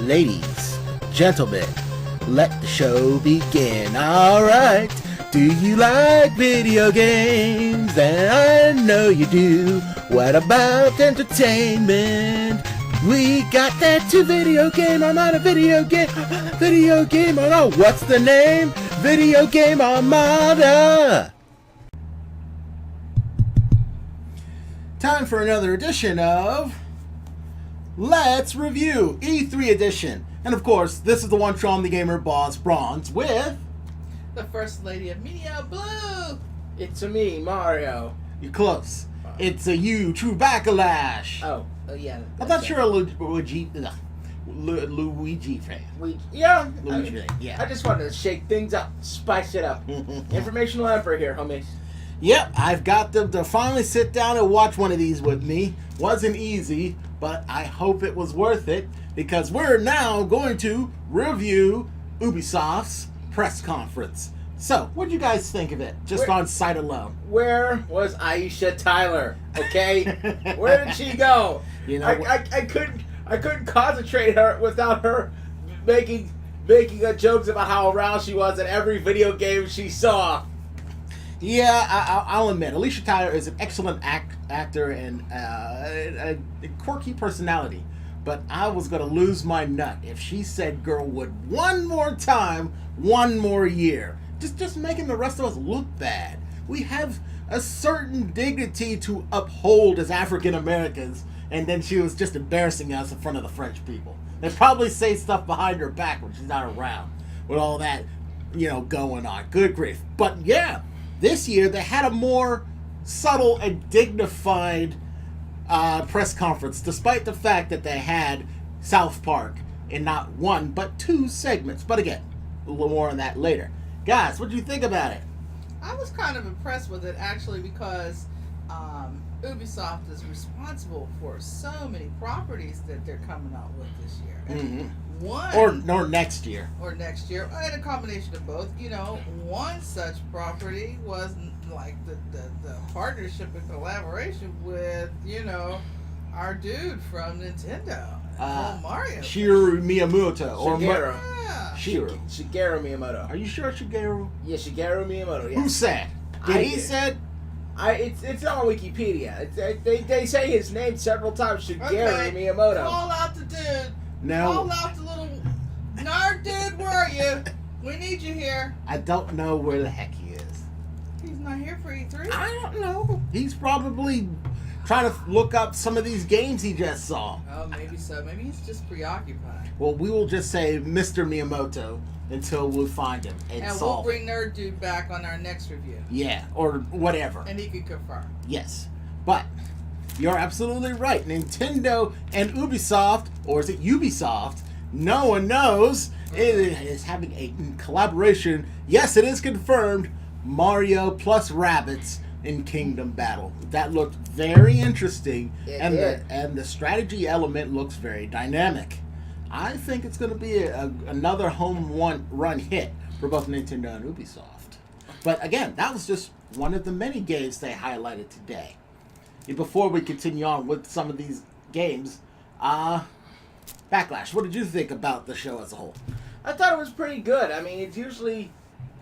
Ladies, gentlemen, let the show begin. Alright, do you like video games? And I know you do. What about entertainment? We got that too. Video game, I'm not a video game. Video game, oh, what's the name? Video Game Armada. Time for another edition of Let's Review E3 Edition. And of course, this is the one Sean the Gamer Boss Bronze with the First Lady of Media, Blue. It's a me, Mario. You're close. It's a you, True Backlash. Oh yeah. I thought you were a Luigi fan. Yeah. Luigi fan, yeah. I just wanted to shake things up, spice it up. Informational effort here, homies. Yep, I've got them to finally sit down and watch one of these with me. Wasn't easy, but I hope it was worth it because we're now going to review Ubisoft's press conference. So, what do you guys think of it, just on sight alone? Where was Aisha Tyler? Okay, where did she go? You know, I couldn't concentrate her without her making jokes about how aroused she was in every video game she saw. Yeah, I'll admit, Alicia Tyler is an excellent actor and a quirky personality. But I was going to lose my nut if she said Girlwood one more time, one more year. Just making the rest of us look bad. We have a certain dignity to uphold as African Americans, and then she was just embarrassing us in front of the French people. They probably say stuff behind her back when she's not around with all that, going on. Good grief. But yeah, this year they had a more subtle and dignified press conference, despite the fact that they had South Park in not one but two segments. But again, a little more on that later. Guys, what do you think about it? I was kind of impressed with it, actually, because Ubisoft is responsible for so many properties that they're coming out with this year. Mm-hmm. One or next year. Or next year, and a combination of both. One such property was like the partnership and collaboration with, our dude from Nintendo. Mario. Shigeru Miyamoto. Shigeru. Shigeru Miyamoto. Are you sure Shigeru? Yeah, Shigeru Miyamoto. Yeah. Who said? He said? It's on Wikipedia. They say his name several times. Shigeru Miyamoto. Call out the dude. No. Call out the little nerd dude. Where are you? We need you here. I don't know where the heck he is. He's not here for E3. I don't know. He's probably trying to look up some of these games he just saw. Oh, maybe so. Maybe he's just preoccupied. Well, we will just say Mr. Miyamoto until we find him and we'll bring Nerd Dude back on our next review. Yeah, or whatever. And he can confirm. Yes, but you're absolutely right. Nintendo and Ubisoft, or is it Ubisoft? No one knows. It is having a collaboration. Yes, it is confirmed. Mario plus Rabbids in Kingdom Battle. That looked very interesting, and the strategy element looks very dynamic. I think it's going to be another home run hit for both Nintendo and Ubisoft. But again, that was just one of the many games they highlighted today. And before we continue on with some of these games, Backlash, what did you think about the show as a whole? I thought it was pretty good. I mean, it's usually,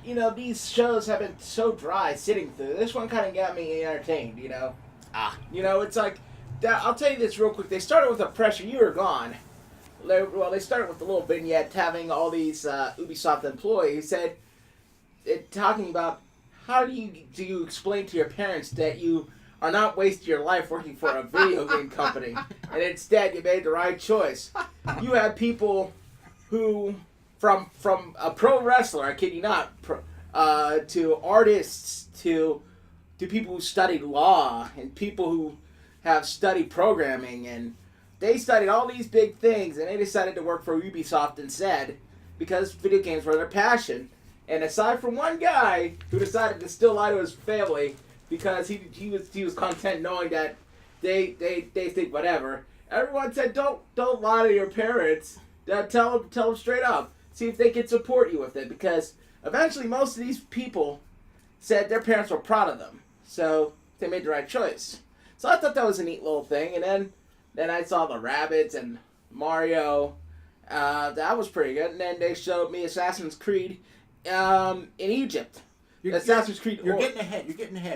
these shows have been so dry sitting through. This one kind of got me entertained, It's like, I'll tell you this real quick. They started with a pressure. You were gone. Well, they started with a little vignette having all these Ubisoft employees talking about how do you explain to your parents that you are not wasting your life working for a video game company, and instead you made the right choice. You have people who, from a pro wrestler, I kid you not, to artists, to people who studied law, and people who have studied programming, and they studied all these big things, and they decided to work for Ubisoft instead because video games were their passion. And aside from one guy who decided to still lie to his family because he was content knowing that they think whatever, everyone said don't lie to your parents. Tell them straight up. See if they can support you with it, because eventually most of these people said their parents were proud of them, so they made the right choice. So I thought that was a neat little thing, and then I saw the Rabbids and Mario, That was pretty good. And then they showed me Assassin's Creed in Egypt. Assassin's Creed. You're getting ahead.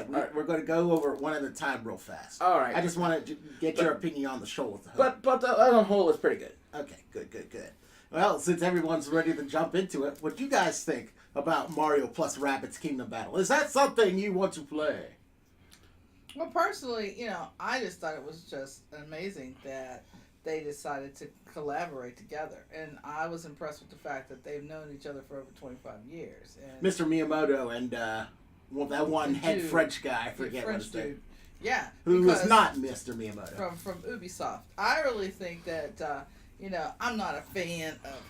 We're going to go over it one at a time real fast. All right. I just wanted to get your opinion on the show. But as a whole, it's pretty good. Okay, good. Well, since everyone's ready to jump into it, what do you guys think about Mario plus Rabbids Kingdom Battle? Is that something you want to play? Well, personally, I just thought it was just amazing that they decided to collaborate together. And I was impressed with the fact that they've known each other for over 25 years. And Mr. Miyamoto and that one head French guy, I forget what his name. Yeah. Who was not Mr. Miyamoto. From Ubisoft. I really think that, I'm not a fan of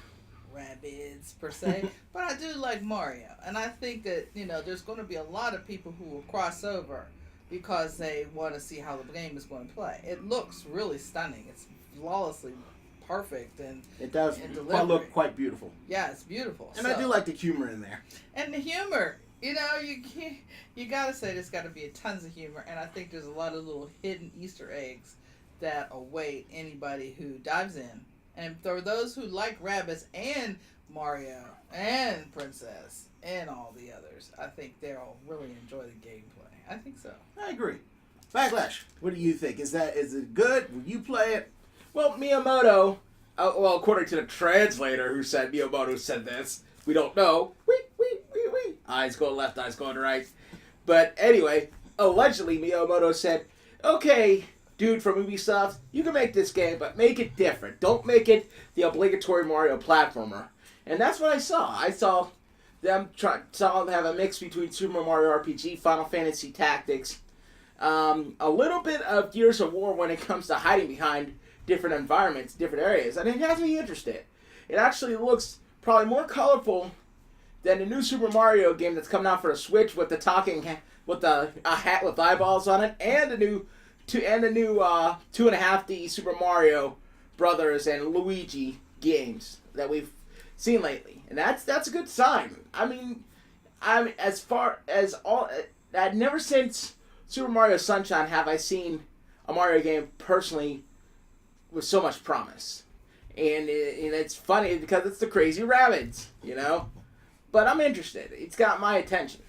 Rabbids per se, but I do like Mario. And I think that, there's going to be a lot of people who will cross over because they want to see how the game is going to play. It looks really stunning. It's flawlessly perfect, and it does look quite beautiful. Yeah, it's beautiful. And I do like the humor in there. And the humor, you gotta say there's got to be tons of humor, and I think there's a lot of little hidden Easter eggs that await anybody who dives in. And for those who like Rabbids and Mario and Princess and all the others, I think they'll really enjoy the gameplay. I think so. I agree. Backlash, what do you think? Is it good? Will you play it? Well, Miyamoto, according to the translator who said Miyamoto said this, we don't know. Wee. Eyes going left, eyes going right. But anyway, allegedly Miyamoto said, okay, dude from Ubisoft, you can make this game, but make it different. Don't make it the obligatory Mario platformer. And that's what I saw. I saw them have a mix between Super Mario RPG, Final Fantasy Tactics, a little bit of Gears of War when it comes to hiding behind different environments, different areas, and it has me interested. It actually looks probably more colorful than the new Super Mario game that's coming out for the Switch with the with a hat with eyeballs on it, and the new 2.5D Super Mario Brothers and Luigi games that we've seen lately, and that's a good sign. I mean, as far as never since Super Mario Sunshine have I seen a Mario game personally with so much promise. And it's funny because it's the crazy Rabbids, But I'm interested. It's got my attention.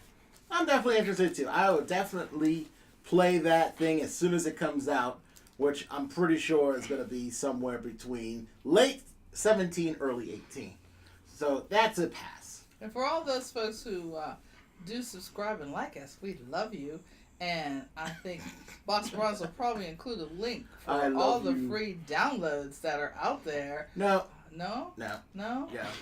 I'm definitely interested too. I will definitely play that thing as soon as it comes out, which I'm pretty sure is going to be somewhere between late 17, early 18. So that's a pass. And for all those folks who do subscribe and like us, we love you. And I think Boss Bronze will probably include a link for all the free downloads that are out there. No. Yeah.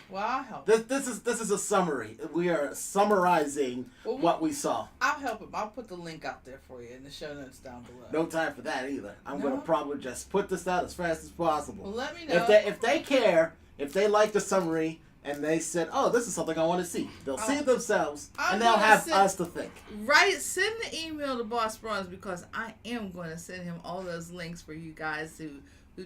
Well, I'll help. This is a summary. We are summarizing what we saw. I'll help him. I'll put the link out there for you in the show notes down below. No time for that either. I'm going to probably just put this out as fast as possible. Well, let me know. If they care, if they like the summary, and they said, oh, this is something I want to see. They'll see it themselves, and they'll have us to think. Right, send the email to Boss Bronze because I am going to send him all those links for you guys who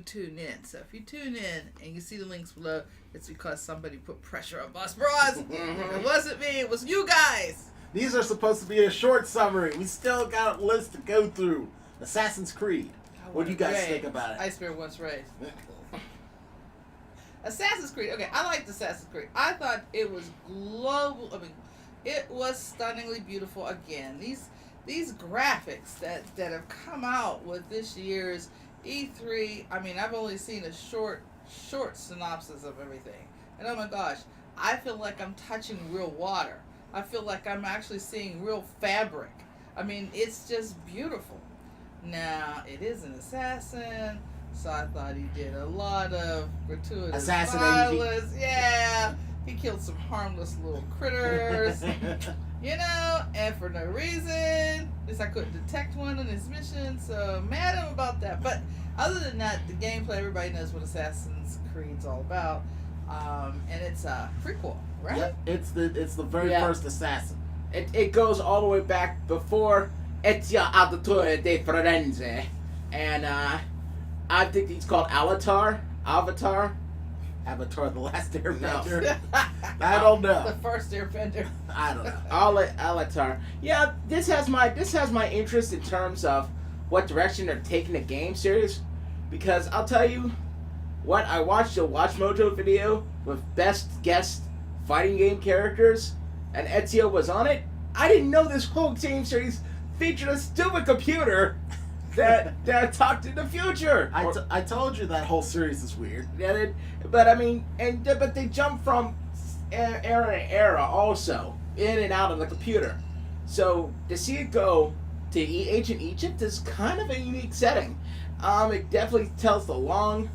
tune in. So if you tune in and you see the links below, it's because somebody put pressure on Boss Bronze. It wasn't me, it was you guys. These are supposed to be a short summary. We still got a list to go through. Assassin's Creed. What do you guys think about it? Ice Bear once raised. Assassin's Creed. Okay, I liked Assassin's Creed. I thought it was global. I mean, it was stunningly beautiful. Again, these graphics that have come out with this year's E3. I mean, I've only seen a short synopsis of everything, and oh my gosh, I feel like I'm touching real water. I feel like I'm actually seeing real fabric. I mean, it's just beautiful. Now, it is an assassin. So I thought he did a lot of gratuitous violence. Yeah, he killed some harmless little critters, and for no reason. At least I couldn't detect one in his mission, so mad at him about that. But other than that, the gameplay, everybody knows what Assassin's Creed's all about, and it's a prequel, right? Yep, it's the very first Assassin. It goes all the way back before Ezio Auditore de Firenze, and I think he's called Avatar, the Last Airbender. No. I don't know. The first Airbender. I don't know. Alatar. Yeah, this has my interest in terms of what direction they're taking the game series, because I'll tell you, what? I watched a Watch Mojo video with best guest fighting game characters, and Ezio was on it. I didn't know this whole game series featured a stupid computer that talked in the future. I told you that whole series is weird. Yeah, but they jump from era to era also, in and out of the computer. So to see it go to ancient Egypt is kind of a unique setting. It definitely tells the long,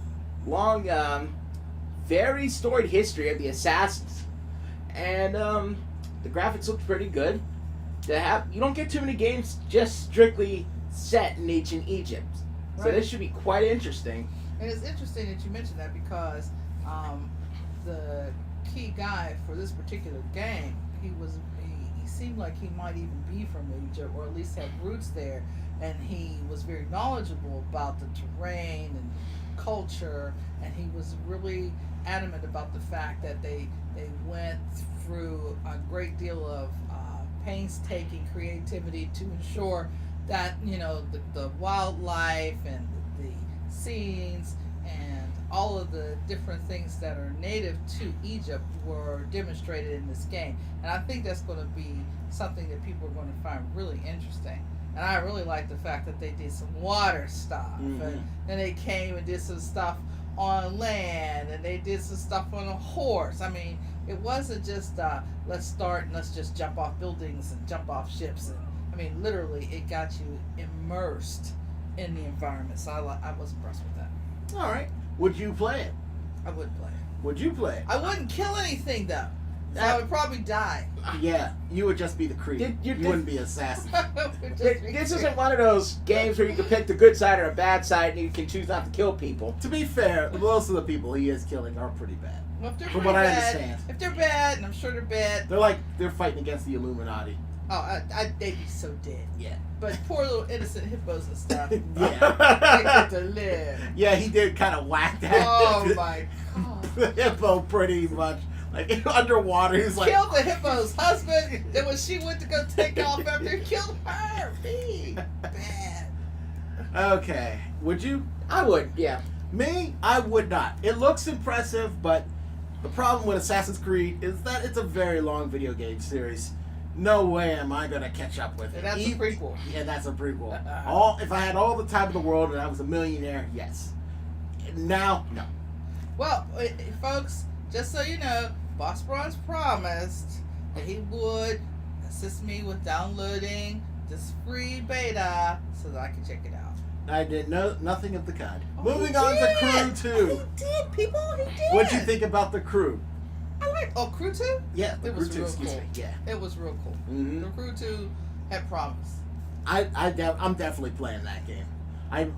very storied history of the assassins, and the graphics look pretty good. You don't get too many games just strictly set in ancient Egypt, so this should be quite interesting. And it's interesting that you mentioned that because the key guy for this particular game, he seemed like he might even be from Egypt, or at least have roots there, and he was very knowledgeable about the terrain and culture, and he was really adamant about the fact that they went through a great deal of painstaking creativity to ensure that, you know, the wildlife and the scenes and all of the different things that are native to Egypt were demonstrated in this game. And I think that's going to be something that people are going to find really interesting. And I really like the fact that they did some water stuff. Mm-hmm. And then they came and did some stuff on land, and they did some stuff on a horse. I mean, it wasn't just let's start and let's just jump off buildings and jump off ships. And I mean, literally, it got you immersed in the environment. So I was impressed with that. All right. Would you play it? I would play it. Would you play it? I wouldn't kill anything, though. So I would probably die. Yeah, you would just be the creep. You wouldn't be assassin. This isn't one of those games where you can pick the good side or a bad side and you can choose not to kill people. To be fair, most of the people he is killing are pretty bad. Well, if they're from what I understand. If they're bad, and I'm sure they're bad. They're fighting against the Illuminati. Oh, they'd be so dead. Yeah. But poor little innocent hippos and stuff. Yeah. They get to live. Yeah, he did kind of whack that. Oh my god. The hippo pretty much. Like underwater, he's like killed the hippo's husband. Then when she went to go take off after he killed her, me bad. Okay, would you? I would, yeah. Me, I would not. It looks impressive, but the problem with Assassin's Creed is that it's a very long video game series. No way am I gonna catch up with it. And that's a prequel. Yeah, that's a prequel. If I had all the time in the world and I was a millionaire, yes. Now, no. Well, folks, just so you know, Boss Bronze promised that he would assist me with downloading this free beta so that I can check it out. I did nothing of the kind. Oh, Moving on to Crew 2. He did, people. He did. What'd you think about the Crew? I like. Crew 2? Yeah, it was real cool. Yeah, it was real cool. Mm-hmm. The Crew 2 had promise. I'm definitely playing that game.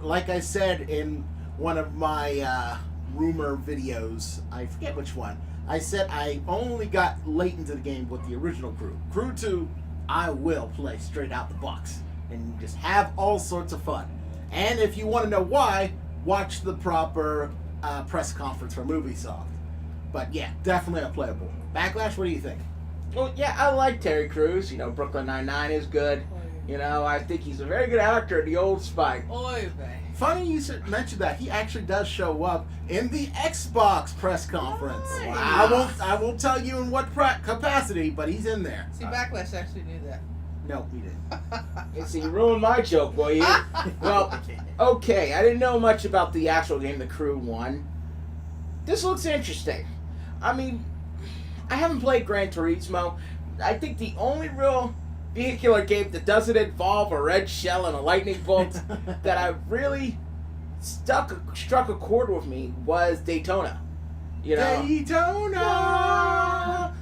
Like I said in one of my rumor videos, I forget which one. I said I only got late into the game with the original Crew. Crew 2, I will play straight out the box and just have all sorts of fun. And if you want to know why, watch the proper press conference from Ubisoft. But yeah, definitely a playable. Backlash, what do you think? Well, yeah, I like Terry Crews. You know, Brooklyn Nine-Nine is good. You know, I think he's a very good actor, the old Spike. Oy vey. Funny you mentioned that. He actually does show up in the Xbox press conference. Nice. Wow. I won't tell you in what capacity, but he's in there. See, Backlash actually knew that. No, he didn't. See, you ruined my joke, boy. You. Well, okay, I didn't know much about the actual game, The Crew 1. This looks interesting. I mean, I haven't played Gran Turismo. I think the only real vehicular game that doesn't involve a red shell and a lightning bolt that I really struck a chord with me was Daytona. You know? Daytona!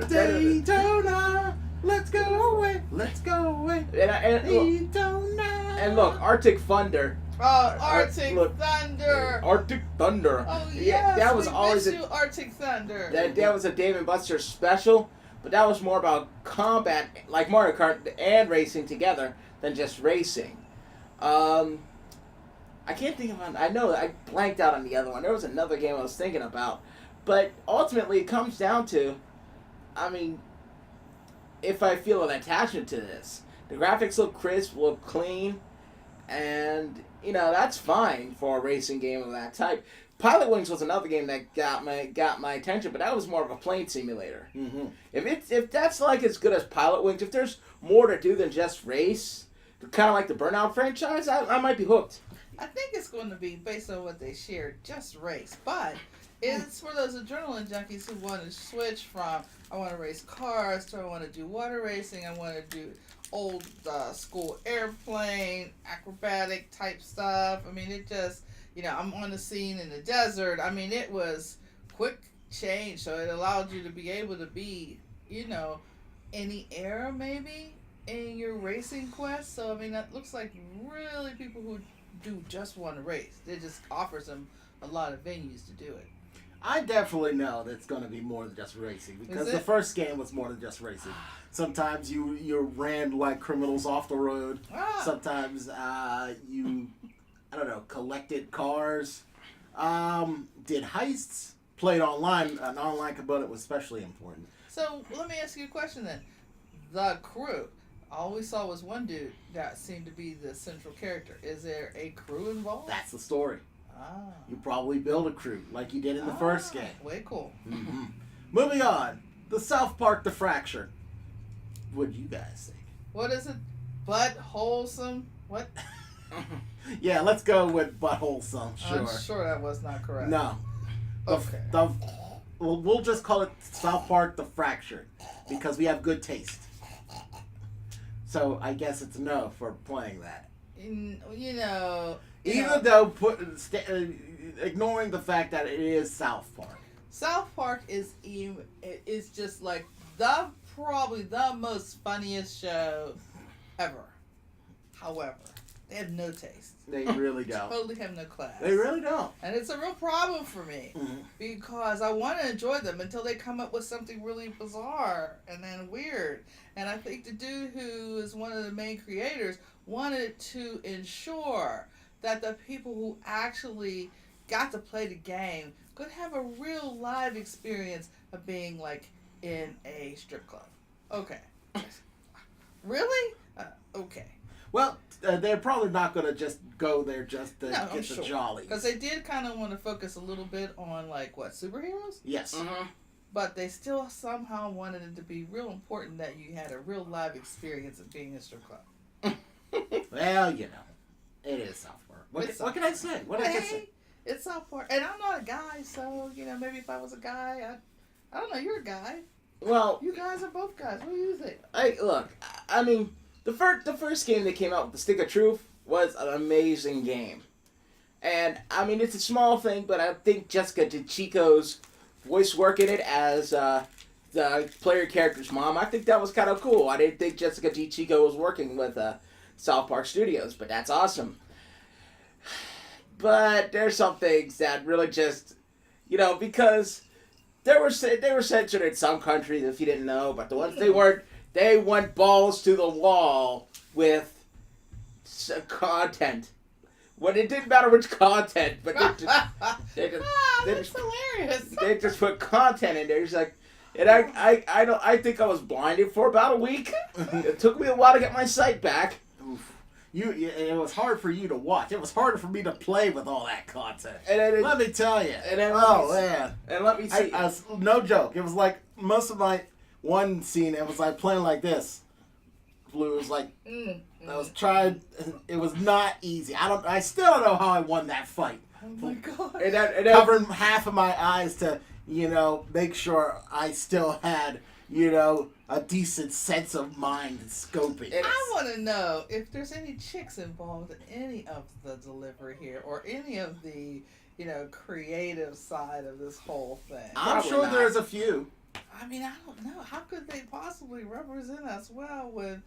Daytona! Let's go away! Let's go away! Daytona! And look, Arctic Thunder. Oh, Arctic Thunder! Arctic Thunder. Oh, yes, yeah, that was always Arctic Thunder. That was a Dave & Buster's special, but that was more about combat, like Mario Kart and racing together, than just racing. I can't think of I know I blanked out on the other one. There was another game I was thinking about. But ultimately, it comes down to, I mean, if I feel an attachment to this. The graphics look crisp, look clean, and that's fine for a racing game of that type. Pilot Wings was another game that got my attention, but that was more of a plane simulator. Mm-hmm. If that's like as good as Pilot Wings, if there's more to do than just race, kind of like the Burnout franchise, I might be hooked. I think it's going to be based on what they shared, just race, but it's for those adrenaline junkies who want to switch from I want to race cars to I want to do water racing, I want to do old school airplane acrobatic type stuff. I mean, it just I'm on the scene in the desert. I mean, it was quick change, so it allowed you to be able to be any era maybe in your racing quest. So I mean, that looks like really people who do just want to race. It just offers them a lot of venues to do it. I definitely know that's going to be more than just racing because the first game was more than just racing. Sometimes you ran like criminals off the road. Sometimes you collected cars, did heists, played online. An online component was especially important. So let me ask you a question then. The crew. All we saw was one dude that seemed to be the central character. Is there a crew involved? That's the story. You probably build a crew like you did in the first game. Way cool. Mm-hmm. Moving on. The South Park The Fracture. What do you guys think? What is it? Butt wholesome? What? Yeah, let's go with Butt Wholesome. Sure. I'm sure that was not correct. No. Okay. We'll just call it South Park The Fracture because we have good taste. So I guess it's no for playing that. Even though ignoring the fact that it is South Park. South Park is just like probably the most funniest show ever. However, they have no taste. They really don't. Totally have no class. They really don't. And it's a real problem for me because I want to enjoy them until they come up with something really bizarre and then weird. And I think the dude who is one of the main creators wanted to ensure that the people who actually got to play the game could have a real live experience of being like in a strip club. Okay. Really? Okay. Well, they're probably not going to just go there just to get the jollies. Because they did kind of want to focus a little bit on, like, what, superheroes? Yes. Mm-hmm. But they still somehow wanted it to be real important that you had a real live experience of being in a strip club. Well, it is South Park. What can I say? What can I say? It's South Park. And I'm not a guy, so, maybe if I was a guy, I don't know, you're a guy. Well, you guys are both guys. What do you think? I mean, the first game that came out with the Stick of Truth was an amazing game. And, I mean, it's a small thing, but I think Jessica DeChico's voice work in it as the player character's mom, I think that was kind of cool. I didn't think Jessica DeChico was working with South Park Studios, but that's awesome. But there's some things that really just, because they were censored in some countries, if you didn't know, but the ones they weren't, they went balls to the wall with content. Well, it didn't matter which content, but that's hilarious. They just put content in there. It's like, and I think I was blinded for about a week. It took me a while to get my sight back. Oof. It was hard for you to watch. It was harder for me to play with all that content. Let me tell you. Man. And let me see. No joke. It was like most of my one scene. It was like playing like this. Blue was like, I was trying. It was not easy. I still don't know how I won that fight. Oh my god! And covering half of my eyes to make sure I still had a decent sense of mind and scoping. I want to know if there's any chicks involved in any of the delivery here or any of the creative side of this whole thing. I'm sure there's a few. I mean, I don't know. How could they possibly represent us well when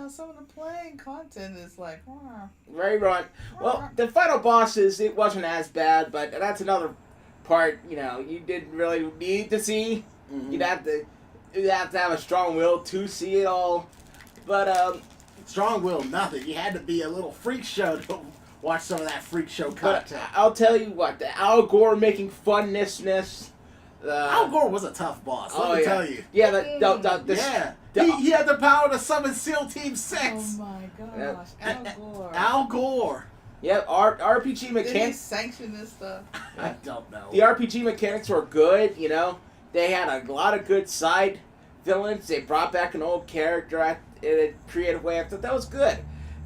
some of the playing content is like, Very right. Well, the final bosses, it wasn't as bad, but that's another part, you didn't really need to see. Mm-hmm. You'd have to have a strong will to see it all. But, strong will, nothing. You had to be a little freak show to watch some of that freak show content. But I'll tell you what, the Al Gore making funness. Al Gore was a tough boss, let me tell you. Yeah, he had the power to summon SEAL Team 6. Oh my gosh, Al Gore. Al Gore. Yep, RPG Did he mechanics. sanction this stuff? I don't know. The RPG mechanics were good, you know. They had a lot of good side villains. They brought back an old character in a creative way. I thought that was good.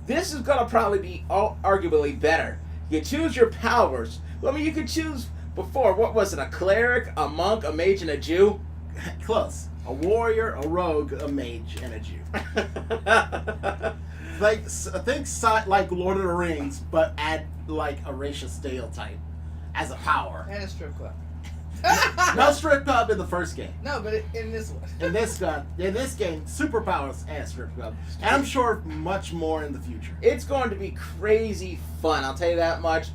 This is going to probably be arguably better. You choose your powers. I mean, you could choose before, what was it, a cleric, a monk, a mage, and a Jew? Close. A warrior, a rogue, a mage, and a Jew. Think like Lord of the Rings, but add like a racial stereotype as a power. And a strip club. No strip club in the first game. No, but in this one. In this game, superpowers and strip club. And I'm sure much more in the future. It's going to be crazy fun, I'll tell you that much.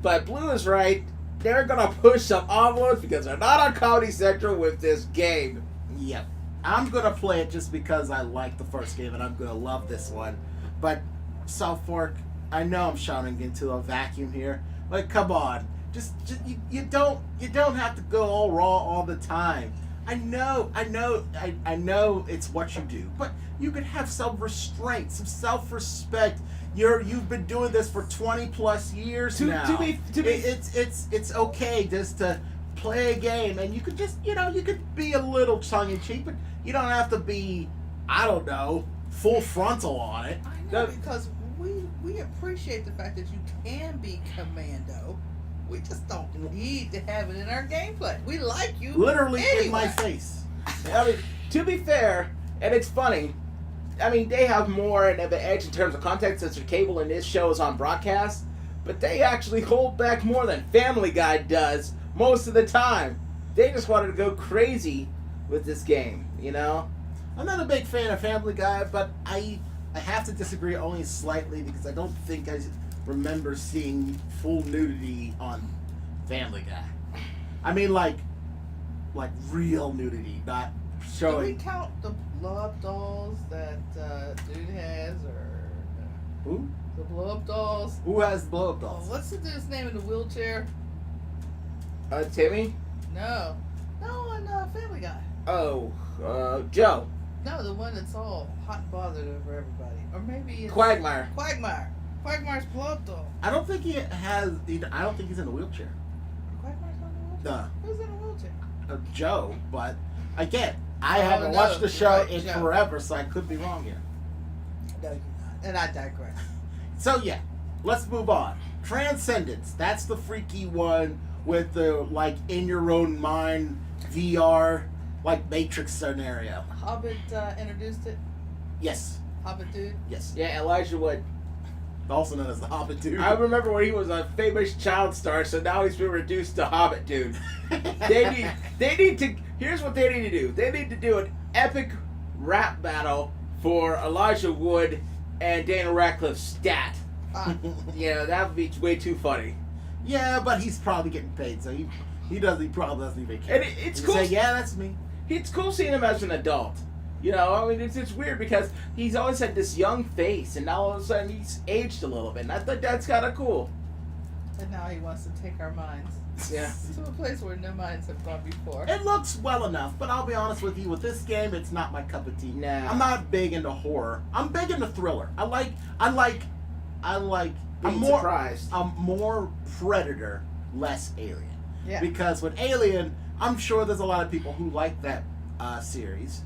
But Blue is right. They're going to push some envelopes because they're not on Comedy Central with this game. Yep. I'm going to play it just because I like the first game and I'm going to love this one. But South Fork, I know I'm shouting into a vacuum here. Like, come on. Just you don't have to go all raw all the time. I know it's what you do, but you could have some restraint, some self-respect. You've been doing this for 20 plus years now. It's okay just to play a game, and you could just you could be a little tongue in cheek, but you don't have to be, I don't know, full frontal on it. I know, because we appreciate the fact that you can be commando. We just don't need to have it in our gameplay. We like you. Literally anyway. in my face. I mean, to be fair, and it's funny, I mean, they have more of an edge in terms of context since their cable in this show is on broadcast, but they actually hold back more than Family Guy does most of the time. They just wanted to go crazy with this game, you know? I'm not a big fan of Family Guy, but I have to disagree only slightly because I don't think I remember seeing full nudity on Family Guy. I mean, like real nudity, not showing. Do we count the blow-up dolls that dude has, or Who? the blow-up dolls? Who has blow-up Oh, dolls? what's the dude's name in the wheelchair? Timmy? No, in Family Guy. Oh, Joe. No, the one that's all hot and bothered over everybody, or maybe it's Quagmire. Quagmire's blow-up doll. I don't think he has. I don't think he's in a wheelchair. Quagmire's not in a wheelchair. No. Who's in a wheelchair? Joe, but again, I Oh, haven't no, watched the show right, in Joe. forever, so I could be wrong here. No, you're not. And I digress. So yeah, let's move on. Transcendence. That's the freaky one with the like in your own mind VR like Matrix scenario. Hobbit introduced it. Yes. Hobbit dude. Yes. Yeah, Elijah Wood. Also known as the Hobbit dude. I remember when he was a famous child star, so now he's been reduced to Hobbit dude. They need to. Here's what they need to do. They need to do an epic rap battle for Elijah Wood and Daniel Radcliffe's stat. Yeah, that would be way too funny. Yeah, but he's probably getting paid, so he probably doesn't even care. And it's He'd cool. say, yeah, that's me. It's cool seeing him as an adult. You know, I mean, it's weird because he's always had this young face, and now all of a sudden he's aged a little bit, and I think that's kind of cool. And now he wants to take our minds Yeah. to a place where no minds have gone before. It looks well enough, but I'll be honest with you, with this game, it's not my cup of tea. Nah. I'm not big into horror. I'm big into thriller. I'm Being more surprised. I'm more Predator, less Alien. Yeah. Because with Alien, I'm sure there's a lot of people who like that series.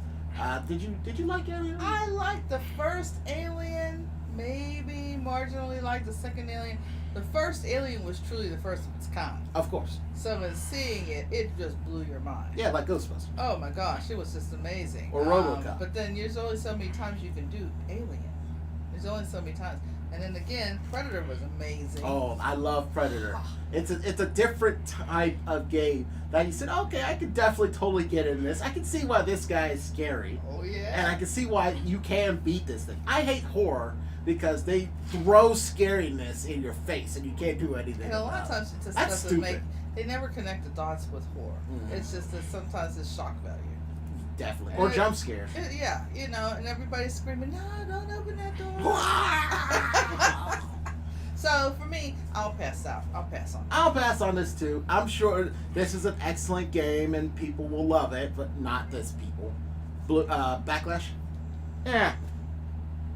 Did you like Alien? I liked the first Alien, maybe marginally like the second Alien. The first Alien was truly the first of its kind. Of course. So in seeing it, it just blew your mind. Yeah, like Ghostbusters. Oh my gosh, it was just amazing. Or RoboCop. But then there's only so many times you can do Alien. There's only so many times. And then again, Predator was amazing. Oh, I love Predator. It's a different type of game that you said, okay, I could definitely totally get in this. I can see why this guy is scary. Oh yeah. And I can see why you can beat this thing. I hate horror because they throw scariness in your face and you can't do anything And a lot about of it. times it just That's doesn't stupid. make. They never connect the dots with horror. Mhm. It's just that sometimes it's shock value. Definitely. And Or jump scares. Yeah, you know, and everybody's screaming, "No, don't open that door!" So for me, I'll pass out. I'll pass on. I'll pass on this too. I'm sure this is an excellent game and people will love it, but not this people. Backlash? Yeah.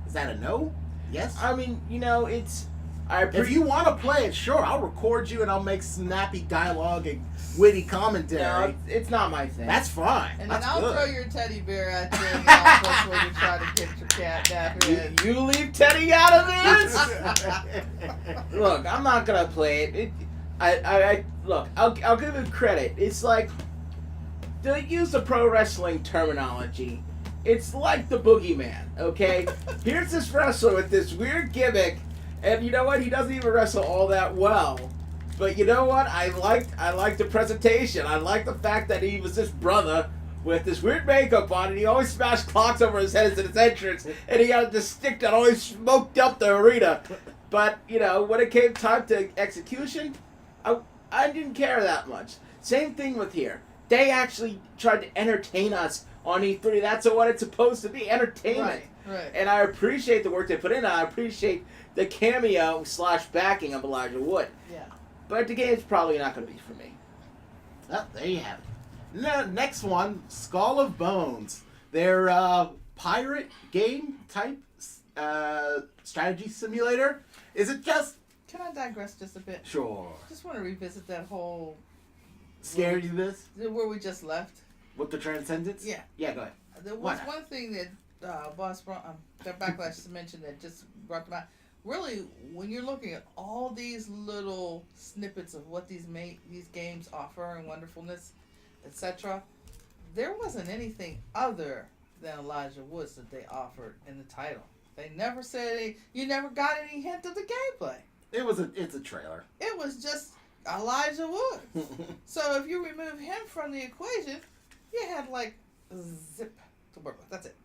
Is that a no? Yes? I mean, you know, it's If you want to play it, sure, I'll record you and I'll make snappy dialogue and witty commentary. No, it's not my thing. That's fine. And That's then I'll good. throw your teddy bear at you and I'll where you try to get your cat nap in. You leave Teddy out of this? Look, I'm not gonna play it. Look, I'll give it credit. It's like, to use the pro wrestling terminology, it's like the boogeyman, okay? Here's this wrestler with this weird gimmick, and you know what? He doesn't even wrestle all that well. But you know what? I liked the presentation. I liked the fact that he was this brother with this weird makeup on, and he always smashed clocks over his head at his entrance, and he had this stick that always smoked up the arena. But, you know, when it came time to execution, I didn't care that much. Same thing with here. They actually tried to entertain us on E3. That's what it's supposed to be, entertainment. Right. And I appreciate the work they put in. I appreciate the cameo / backing of Elijah Wood. Yeah. But the game's probably not going to be for me. Well, there you have it. Next one, Skull of Bones. They're pirate game type strategy simulator. Is it just... Can I digress just a bit? Sure. Just want to revisit that whole... Scared you this? Where we just left. With the transcendence? Yeah. Yeah, go ahead. There was one thing that that Backlash mentioned that just brought to mind. Really, when you're looking at all these little snippets of what these games offer and wonderfulness, etc., there wasn't anything other than Elijah Woods that they offered in the title. They never said you never got any hint of the gameplay. It's a trailer. It was just Elijah Woods. So if you remove him from the equation, you had like zip to work with. That's it.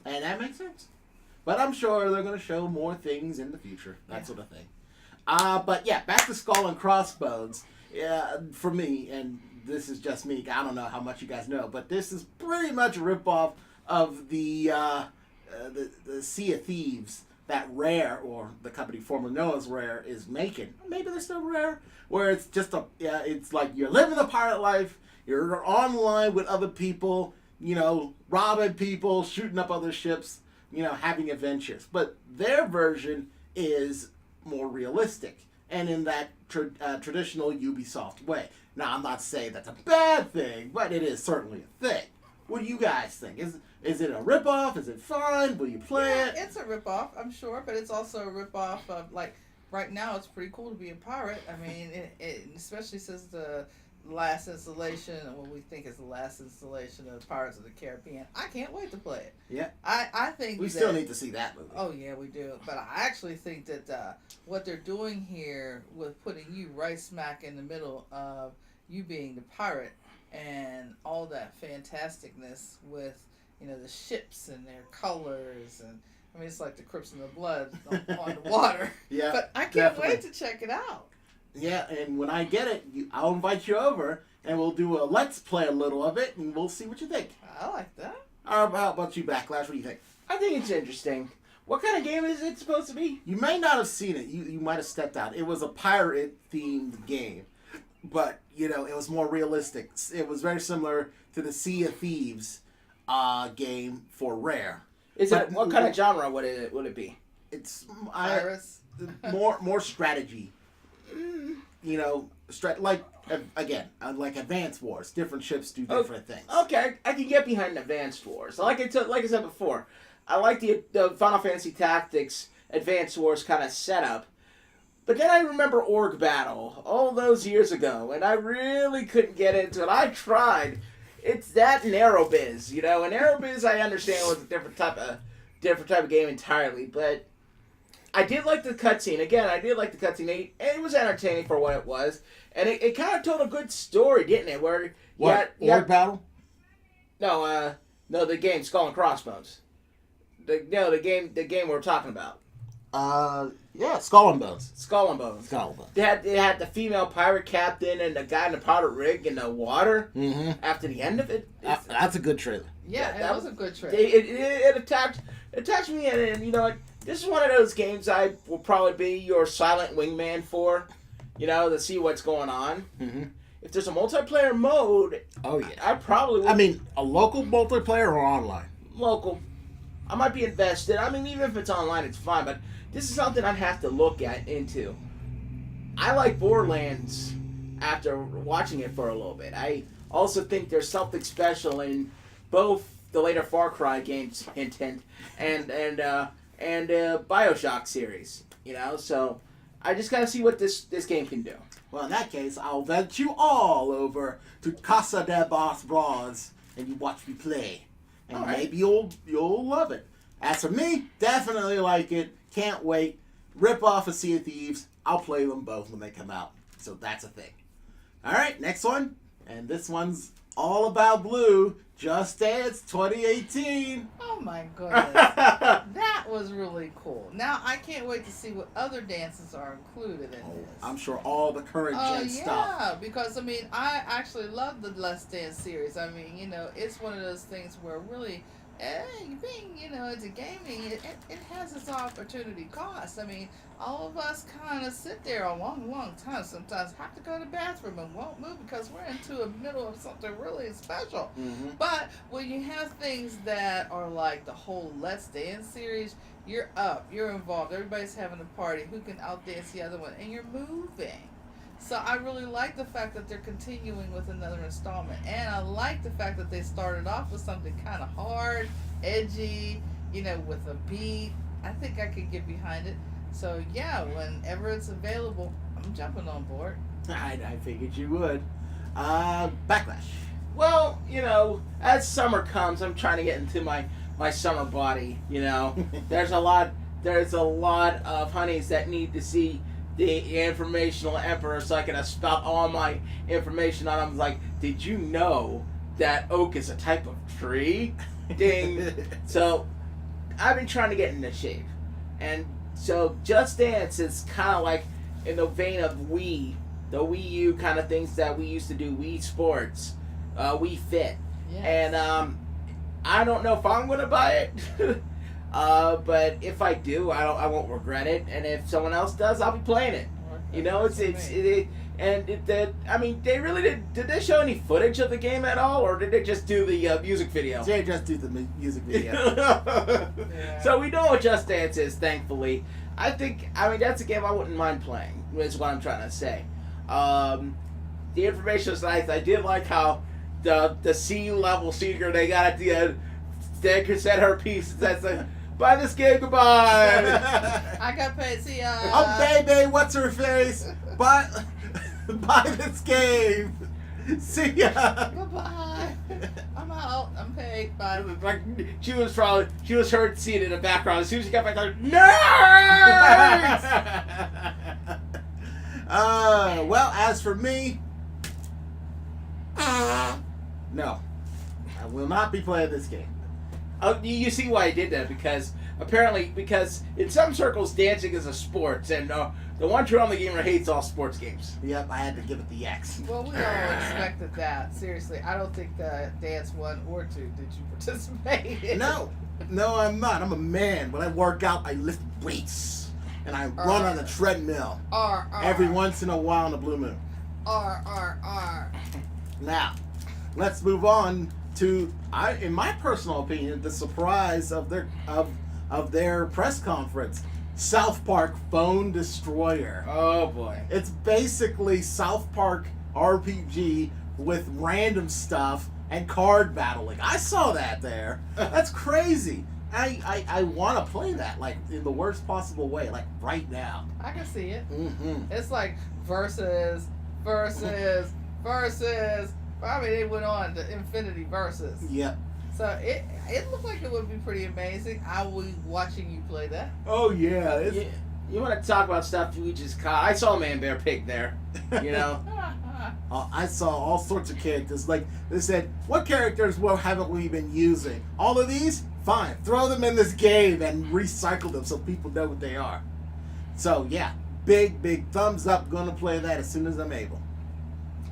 And that makes sense. But I'm sure they're going to show more things in the future. That sort of thing. But yeah, back to Skull and Crossbones. For me, and this is just me, I don't know how much you guys know, but this is pretty much a ripoff of the Sea of Thieves that Rare, or the company formerly known as Rare, is making. Maybe they're still Rare, where it's just it's like you're living the pirate life, you're online with other people, you know, robbing people, shooting up other ships, you know, having adventures. But their version is more realistic and in that traditional Ubisoft way. Now, I'm not saying that's a bad thing, but it is certainly a thing. What do you guys think? Is it a ripoff? Is it fun? Will you play it? It's a ripoff, I'm sure, but it's also a ripoff of, like, right now it's pretty cool to be a pirate. I mean, it especially since the last installation, what we think is the last installation of Pirates of the Caribbean. I can't wait to play it. Yeah. I think we still need to see that movie. Oh, yeah, we do. But I actually think that what they're doing here with putting you right smack in the middle of you being the pirate and all that fantasticness with, you know, the ships and their colors, and I mean, it's like the Crips and the Blood on the water. Yeah, but I can't wait to check it out. Yeah, and when I get it, I'll invite you over, and we'll do a let's play a little of it, and we'll see what you think. I like that. How about you, Backlash? What do you think? I think it's interesting. What kind of game is it supposed to be? You may not have seen it. You might have stepped out. It was a pirate-themed game, but, you know, it was more realistic. It was very similar to the Sea of Thieves game for Rare. What kind of genre would it be? It's Pirates. more strategy. You know, like Advance Wars. Different ships do different things. Okay, I can get behind Advanced Wars. Like I said before, I like the Final Fantasy Tactics Advanced Wars kind of setup. But then I remember Org Battle all those years ago, and I really couldn't get into it. I tried. It's that and Aerobiz, you know. And Aerobiz, I understand, was a different type of game entirely. But I did like the cutscene. Again, I did like the cutscene. It was entertaining for what it was, and it kind of told a good story, didn't it? Where Org Battle? No, the game Skull and Crossbones. The game we're talking about. Yeah, Skull and Bones. Skull and Bones. Skull and Bones. They had the female pirate captain and the guy in the pirate rig in the water. Mm-hmm. After the end of it, that's a good trailer. Yeah, that was a good trailer. It attached me, and you know what? This is one of those games I will probably be your silent wingman for. You know, to see what's going on. Mm-hmm. If there's a multiplayer mode, oh yeah, I probably would. I mean, a local multiplayer or online? Local. I might be invested. I mean, even if it's online, it's fine. But this is something I'd have to look into. I like Borderlands after watching it for a little bit. I also think there's something special in both the later Far Cry games, hint, and BioShock series. So I just gotta see what this game can do. Well, in that case, I'll vent you all over to Casa de Boss Bros. And you watch me play, and right. maybe you'll love it. As for me, definitely like it. Can't wait. Rip off a Sea of Thieves. I'll play them both when they come out. So that's a thing. All right, next one, and this one's all about Blue. Just Dance 2018. Oh my goodness. That was really cool. Now I can't wait to see what other dances are included in this. I'm sure all the current gen stuff. Yeah, because I actually love the Let's Dance series. It's one of those things where really being, into gaming, it has its opportunity cost. All of us kind of sit there a long, long time, sometimes have to go to the bathroom and won't move because we're into the middle of something really special. Mm-hmm. But when you have things that are like the whole Let's Dance series, you're up, you're involved, everybody's having a party, who can outdance the other one, and you're moving. So I really like the fact that they're continuing with another installment. And I like the fact that they started off with something kind of hard, edgy, with a beat. I think I could get behind it. So yeah, whenever it's available, I'm jumping on board. I figured you would. Backlash. Well, as summer comes, I'm trying to get into my summer body. There's a lot of honeys that need to see the informational emperor so I can spout all my information on them. Like, did you know that oak is a type of tree? Ding. So I've been trying to get into shape, and so Just Dance is kind of like in the vein of the Wii U kind of things that we used to do, Wii Sports, Wii Fit. Yes. And I don't know if I'm going to buy it, but if I do, I won't regret it. And if someone else does, I'll be playing it. They really did they show any footage of the game at all, or did they just do the music video? They just do the music video. Yeah. So we know what Just Dance is, thankfully. That's a game I wouldn't mind playing, is what I'm trying to say. The information was nice. I did like how the C-level seeker they got at the end, they could set her piece. That's like, buy this game, goodbye. I got paid. See ya. Oh, baby, what's her face? Buy this game. See ya. Goodbye. I'm out. I'm paid. Bye. Like, she was heard seeing in the background. As soon as she got back, like, nerds! Well, as for me, no, I will not be playing this game. Oh, you see why I did that? Because in some circles, dancing is a sport, and the one true only gamer hates all sports games. Yep, I had to give it the X. Well, we all expected that. Seriously, I don't think dance 1 or 2 did you participate in. No, I'm not. I'm a man. When I work out, I lift weights, and I run on a treadmill every once in a while on the blue moon. Now, let's move on to, in my personal opinion, the surprise of their press conference. South Park Phone Destroyer. Oh boy. It's basically South Park RPG with random stuff and card battling. I saw that there. That's crazy. I want to play that, like, in the worst possible way, like right now. I can see it. Mm-hmm. It's like versus. They went on to Infinity Versus. Yep. So it looked like it would be pretty amazing. I will be watching you play that. Oh yeah. You want to talk about stuff we just caught? I saw Man Bear Pig there. I saw all sorts of characters. Like, they said, what characters haven't we been using? All of these? Fine. Throw them in this game and recycle them so people know what they are. So, yeah. Big thumbs up. Gonna play that as soon as I'm able.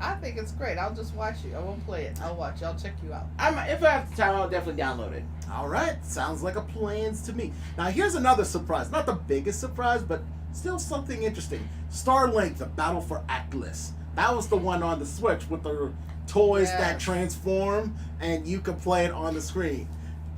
I think it's great. I'll just watch you. I won't play it. I'll watch you. I'll check you out. If I have the time, I'll definitely download it. All right. Sounds like a plans to me. Now, here's another surprise. Not the biggest surprise, but still something interesting. Starlink, the Battle for Atlas. That was the one on the Switch with the toys that transform, and you could play it on the screen.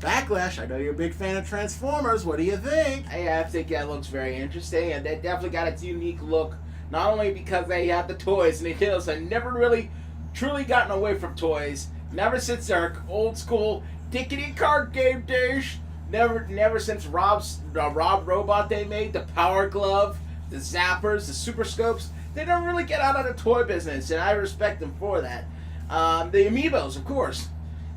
Backlash, I know you're a big fan of Transformers. What do you think? I think that looks very interesting, and they definitely got its unique look. Not only because they have the toys, and Nintendo's had never really truly gotten away from toys. Never since their old school dickety card game days. Never since Rob Robot they made, the Power Glove, the Zappers, the Super Scopes. They don't really get out of the toy business, and I respect them for that. The Amiibos, of course.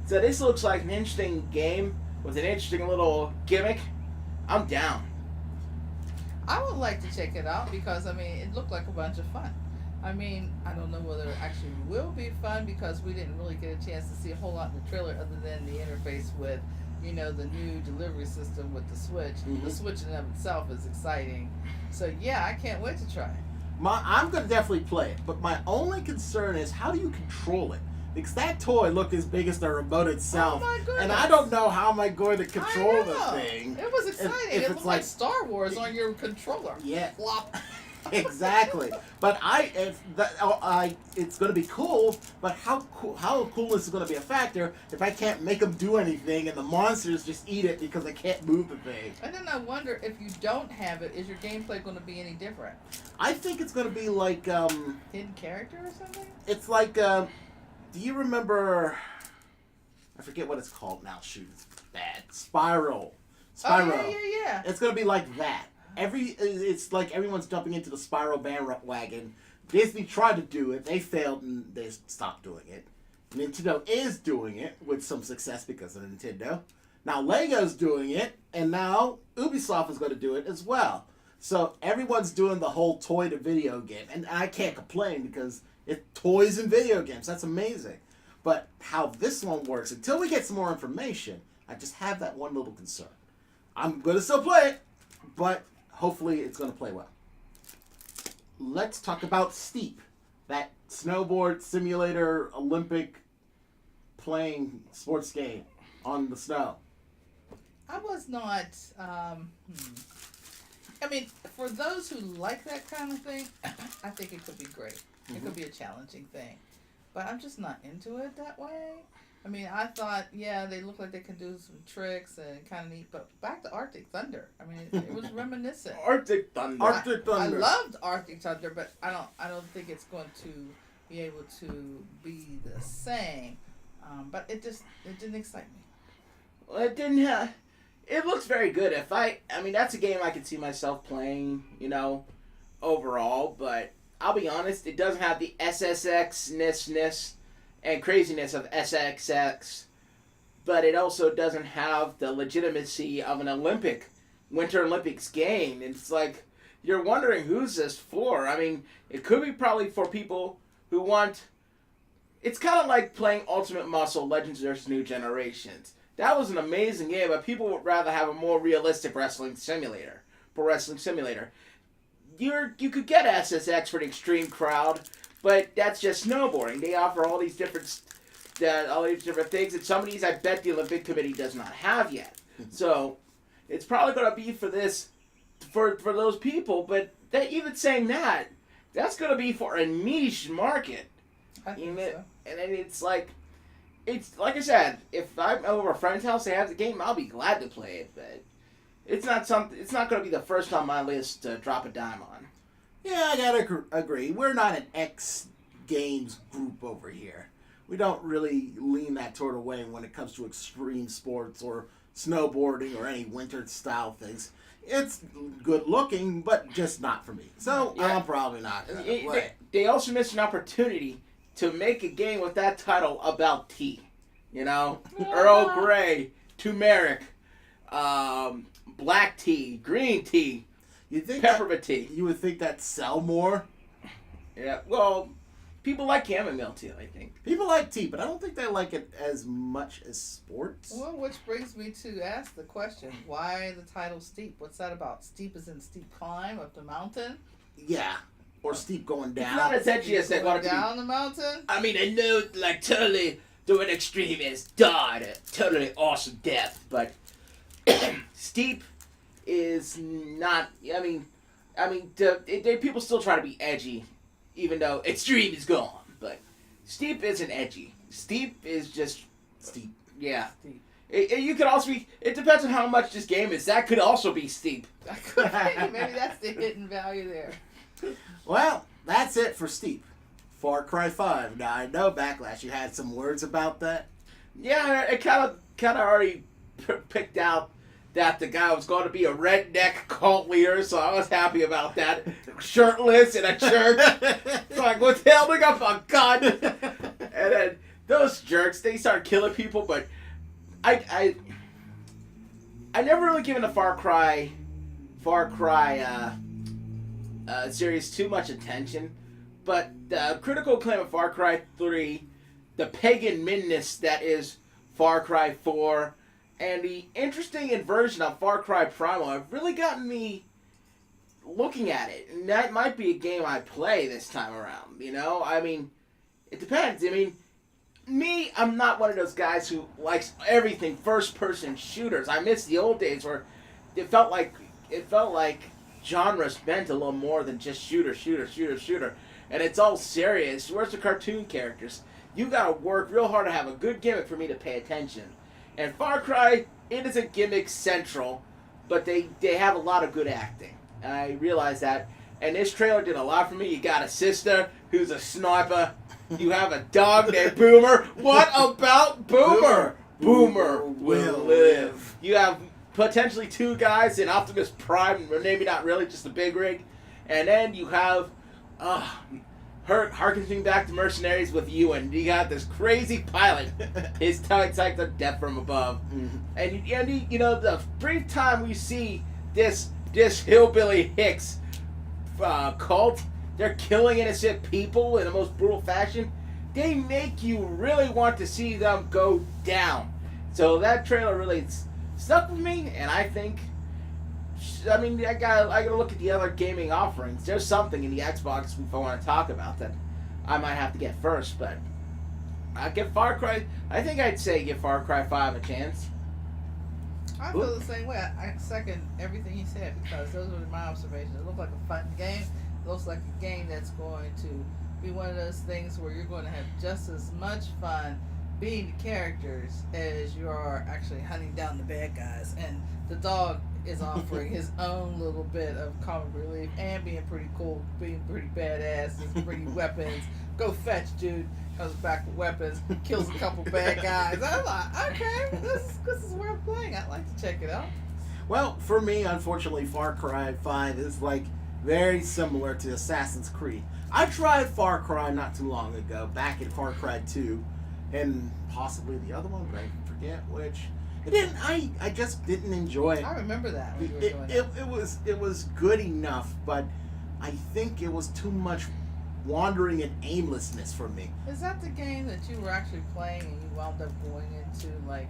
So this looks like an interesting game with an interesting little gimmick. I'm down. I would like to check it out because, I mean, it looked like a bunch of fun. I mean, I don't know whether it actually will be fun because we didn't really get a chance to see a whole lot in the trailer other than the interface with, you know, the new delivery system with the Switch. Mm-hmm. The Switch in and of itself is exciting. So, yeah, I can't wait to try it. I'm going to definitely play it, but my only concern is how do you control it? Because that toy looked as big as the remote itself. Oh my goodness. And I don't know how am I going to control the I know. thing. It was exciting. If it looked like Star Wars on your controller. Yeah. Flop. Exactly. But it's going to be cool, but how cool is it going to be a factor if I can't make them do anything and the monsters just eat it because I can't move the thing? And then I wonder if you don't have it, is your gameplay going to be any different? I think it's going to be like Hidden character or something? it's like do you remember? I forget what it's called now. Shoot, it's bad. Spiral. Oh, yeah. It's gonna be like that. It's like everyone's jumping into the Spiral bandwagon. Disney tried to do it, they failed, and they stopped doing it. Nintendo is doing it with some success because of Nintendo. Now Lego's doing it, and now Ubisoft is going to do it as well. So everyone's doing the whole toy to video game, and I can't complain because it's toys and video games. That's amazing. But how this one works, until we get some more information, I just have that one little concern. I'm going to still play it, but hopefully it's going to play well. Let's talk about Steep, that snowboard simulator Olympic playing sports game on the snow. I was not. I mean, for those who like that kind of thing, I think it could be great. It could be a challenging thing. But I'm just not into it that way. I mean, I thought, yeah, they look like they can do some tricks and kind of neat. But back to Arctic Thunder. I mean, it was reminiscent. Arctic Thunder. I loved Arctic Thunder, but I don't think it's going to be able to be the same. But it didn't excite me. Well, it didn't have... It looks very good. I mean, that's a game I could see myself playing, overall. But I'll be honest, it doesn't have the SSX-ness and craziness of SXX. But it also doesn't have the legitimacy of an Winter Olympics game. And it's like, you're wondering who's this for. I mean, it could be probably for people who want... It's kind of like playing Ultimate Muscle Legends vs. New Generations. That was an amazing game, but people would rather have a more realistic pro wrestling simulator. You could get SSX for the extreme crowd, but that's just snowboarding. They offer all these different things, and some of these I bet the Olympic Committee does not have yet. So it's probably going to be for those people, but even saying that's going to be for a niche market. I think so. And then it's like I said, if I'm over a friend's house, they have the game, I'll be glad to play it, but it's not going to be the first on my list to drop a dime on. Yeah, I gotta agree. We're not an X Games group over here. We don't really lean that sort of way when it comes to extreme sports or snowboarding or any winter style things. It's good looking, but just not for me. So Yeah. I'm probably not gonna play. They also missed an opportunity to make a game with that title about tea. Earl Grey, turmeric, black tea, green tea, peppermint tea. You would think that'd sell more? Yeah, well, people like chamomile tea, I think. People like tea, but I don't think they like it as much as sports. Well, which brings me to ask the question, why the title Steep? What's that about? Steep is in steep climb up the mountain? Yeah. Or steep going down. It's not as edgy as they want it to be. Down the mountain? I mean, I know, totally doing extreme is died a totally awesome death, but steep is not. I mean, people still try to be edgy, even though extreme is gone. But steep isn't edgy. Steep is just Steep. Yeah. Steep. You could also be. It depends on how much this game is. That could also be steep. That could be. Maybe that's the hidden value there. Well, that's it for steep. Far Cry 5. Now I know Backlash. You had some words about that. Yeah, it kind of already picked out that the guy was going to be a redneck cult leader, so I was happy about that. Shirtless in a church. So like, what's holding up a gun? And then those jerks, they start killing people, but I never really given the Far Cry series too much attention, but the critical acclaim of Far Cry 3, the pagan midness that is Far Cry 4, and the interesting inversion of Far Cry Primal have really gotten me looking at it. And that might be a game I play this time around, you know? I mean, it depends. I mean, me, I'm not one of those guys who likes everything first-person shooters. I miss the old days where it felt like genres meant a little more than just shooter. And it's all serious. Where's the cartoon characters? You gotta work real hard to have a good gimmick for me to pay attention. And Far Cry, it is a gimmick central, but they have a lot of good acting. I realize that. And this trailer did a lot for me. You got a sister who's a sniper. You have a dog named Boomer. What about Boomer? Boomer will live. You have potentially 2 guys in Optimus Prime, or maybe not really, just a big rig. And then you have her harkening back to Mercenaries with you, and you got this crazy pilot. His tongue like the death from above. Mm-hmm. And you know, the brief time we see this hillbilly Hicks cult, they're killing innocent people in the most brutal fashion. They make you really want to see them go down. So that trailer really stuck with me, and I think, I mean, I gotta look at the other gaming offerings. There's something in the Xbox if I want to talk about that I might have to get first, but I give Far Cry. I think I'd say give Far Cry 5 a chance. I feel the same way. I second everything he said because those were my observations. It looked like a fun game. It looks like a game that's going to be one of those things where you're going to have just as much fun being the characters as you are actually hunting down the bad guys. And the dog is offering his own little bit of comic relief and being pretty cool, being pretty badass, and bringing weapons. Go fetch, dude. Comes back with weapons, kills a couple bad guys. I'm like, okay, this is worth playing. I'd like to check it out. Well, for me, unfortunately, Far Cry 5 is like very similar to Assassin's Creed. I tried Far Cry not too long ago, back in Far Cry 2, and possibly the other one, but I forget which. It didn't. I just didn't enjoy it. I remember that. When you were doing it was good enough, but I think it was too much wandering and aimlessness for me. Is that the game that you were actually playing and you wound up going into, like,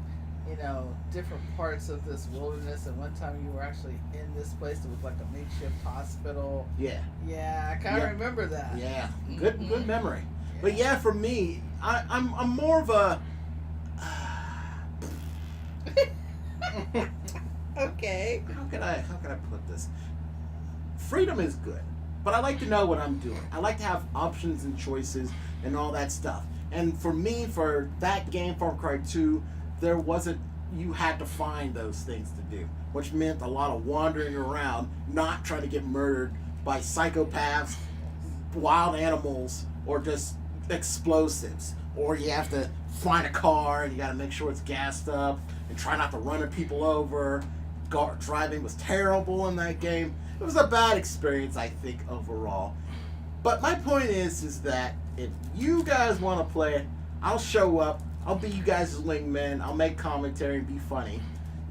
you know, different parts of this wilderness, and one time you were actually in this place that was like a makeshift hospital? Yeah. Yeah, I kind of remember that. Yeah, good memory. Yeah. But yeah, for me, I'm more of a. Okay. How can I put this? Freedom is good, but I like to know what I'm doing. I like to have options and choices and all that stuff. And for me, for that game, Far Cry 2, there wasn't. You had to find those things to do, which meant a lot of wandering around, not trying to get murdered by psychopaths, wild animals, or just explosives. Or you have to find a car and you got to make sure it's gassed up and try not to run people over. Driving was terrible in that game. It was a bad experience, I think, overall. But my point is that if you guys want to play it, I'll show up. I'll be you guys' wingman. I'll make commentary and be funny.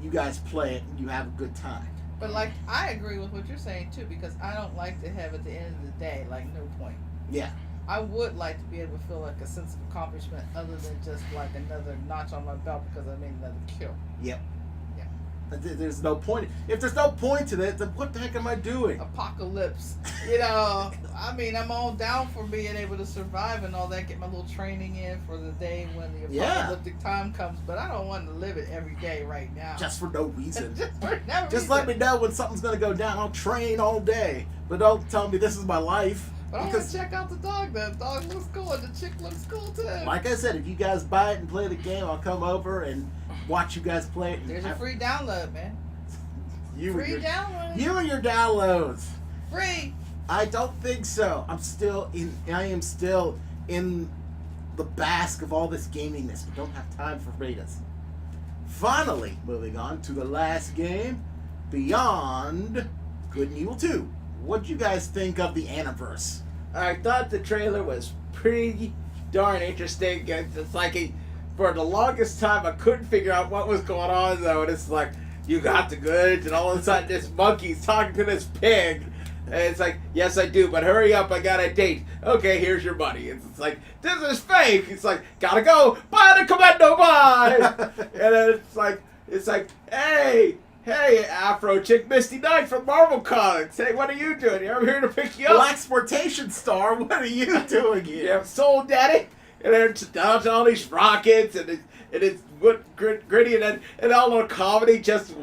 You guys play it and you have a good time. But, like, I agree with what you're saying, too, because I don't like to have, at the end of the day, like, no point. Yeah. I would like to be able to feel like a sense of accomplishment other than just, like, another notch on my belt because I made another kill. Yep. There's no point. If there's no point to that, then what the heck am I doing? Apocalypse. You know, I mean, I'm all down for being able to survive and all that, get my little training in for the day when the apocalyptic time comes, but I don't want to live it every day right now. Just for no reason. Just Just let me know when something's going to go down. I'll train all day, but don't tell me this is my life. But I want to check out the dog. The dog looks cool and the chick looks cool too. Like I said, if you guys buy it and play the game, I'll come over and watch you guys play it. There's a free download, man. Free download. You and your downloads. Free. I don't think so. I am still in the bask of all this gaminess. We don't have time for betas. Finally, moving on to the last game, Beyond Good and Evil 2. What'd you guys think of the Aniverse? I thought the trailer was pretty darn interesting. It's like for the longest time I couldn't figure out what was going on though, and it's like you got the goods, and all of a sudden this monkey's talking to this pig. And it's like, yes, I do, but hurry up, I got a date. Okay, here's your money. It's like, this is fake. It's like, gotta go. Bye the commando, bye. And then it's like, hey, Afro chick Misty Knight from Marvel Comics. Hey, what are you doing? I'm here to pick you up. Blaxploitation star, what are you doing here? Yeah, Soul Daddy. And then it's down to all these rockets, and it's gritty, and all the comedy just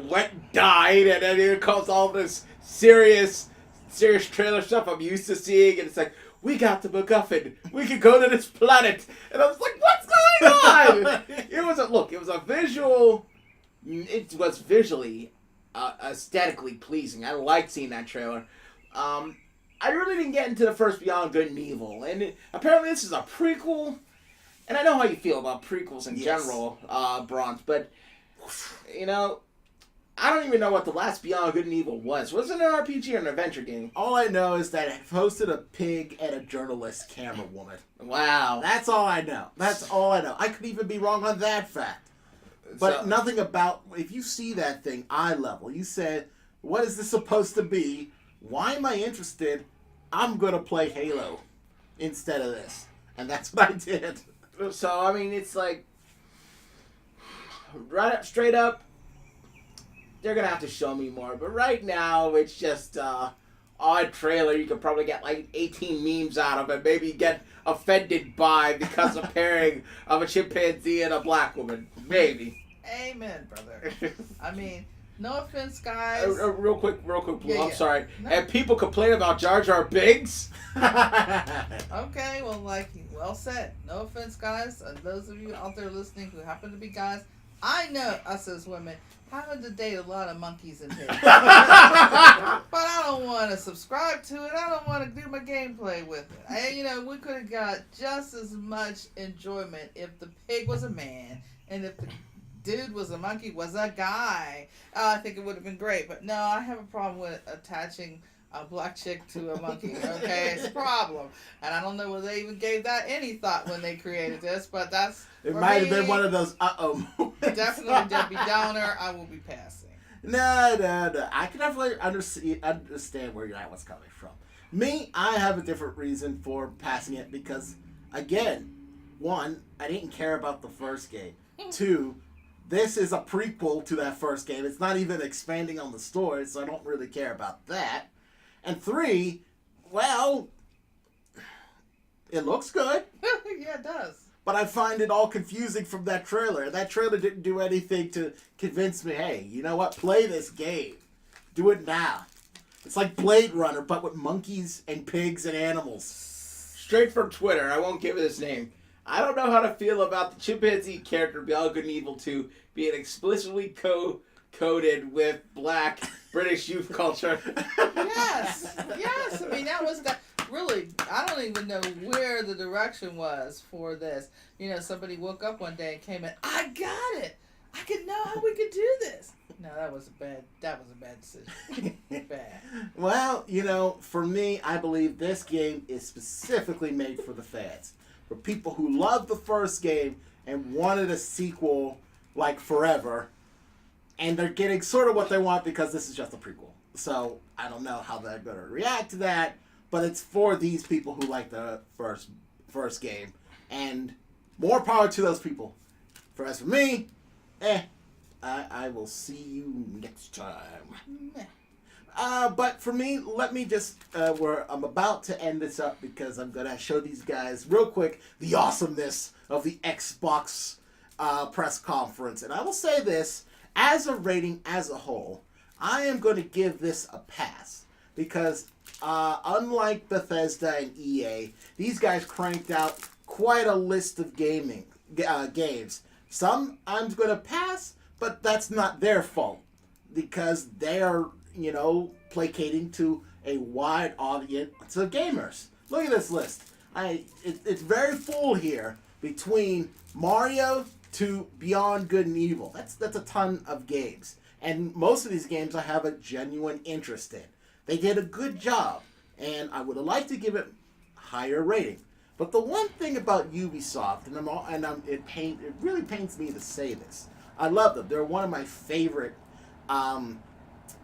died, and then it comes all this serious trailer stuff I'm used to seeing, and it's like, we got the MacGuffin. We can go to this planet. And I was like, what's going on? It was a visual. It was visually, aesthetically pleasing. I liked seeing that trailer. I really didn't get into the first Beyond Good and Evil, and apparently this is a prequel. And I know how you feel about prequels in general, Bronze, but I don't even know what the last Beyond Good and Evil was. Was it an RPG or an adventure game? All I know is that it hosted a pig and a journalist camera woman. Wow. That's all I know. I could even be wrong on that fact. But nothing about, if you see that thing, eye level, you said, what is this supposed to be? Why am I interested? I'm going to play Halo instead of this. And that's what I did. So, I mean, it's like, straight up, they're going to have to show me more. But right now, it's just odd trailer. You could probably get like 18 memes out of it. Maybe get offended by because of pairing of a chimpanzee and a black woman. Maybe. Amen, brother. I mean, no offense, guys. Real quick, Blue. Yeah, I'm sorry. No. And people complain about Jar Jar Binks? Okay, well said. No offense, guys. And those of you out there listening who happen to be guys, I know us as women having to date a lot of monkeys in here. But I don't want to subscribe to it. I don't want to do my gameplay with it. We could have got just as much enjoyment if the pig was a man and if the dude was a monkey, was a guy. I think it would have been great. But no, I have a problem with attaching a black chick to a monkey. Okay, it's a problem. And I don't know whether they even gave that any thought when they created this, but that's... It might have been one of those moments. Definitely Debbie Downer. I will be passing. No. I can definitely understand where that was coming from. Me, I have a different reason for passing it because, again, one, I didn't care about the first game. Two, this is a prequel to that first game. It's not even expanding on the story, so I don't really care about that. And three, well, it looks good. Yeah, it does. But I find it all confusing from that trailer. That trailer didn't do anything to convince me, hey, you know what? Play this game. Do it now. It's like Blade Runner, but with monkeys and pigs and animals. Straight from Twitter. I won't give it his name. I don't know how to feel about the chimpanzee character Beyond Good and Evil 2 being explicitly coded with black British youth culture. Yes. I mean, that was the... Really, I don't even know where the direction was for this. Somebody woke up one day and came in, I got it. I could know how we could do this. No, that was a bad decision. Bad. Well, for me, I believe this game is specifically made for the fans. For people who loved the first game and wanted a sequel like forever. And they're getting sort of what they want because this is just a prequel. So, I don't know how they're going to react to that. But it's for these people who like the first game. And more power to those people. As for me, I will see you next time. But for me, let me just, I'm about to end this up because I'm going to show these guys real quick the awesomeness of the Xbox press conference. And I will say this, as a rating as a whole, I am going to give this a pass. Because unlike Bethesda and EA, these guys cranked out quite a list of games. Some I'm going to pass, But that's not their fault because they are, placating to a wide audience of gamers. Look at this list. It's very full here between Mario to Beyond Good and Evil. That's a ton of games. And most of these games I have a genuine interest in. They did a good job, and I would have liked to give it a higher rating. But the one thing about Ubisoft, it really pains me to say this, I love them. They're one of my favorite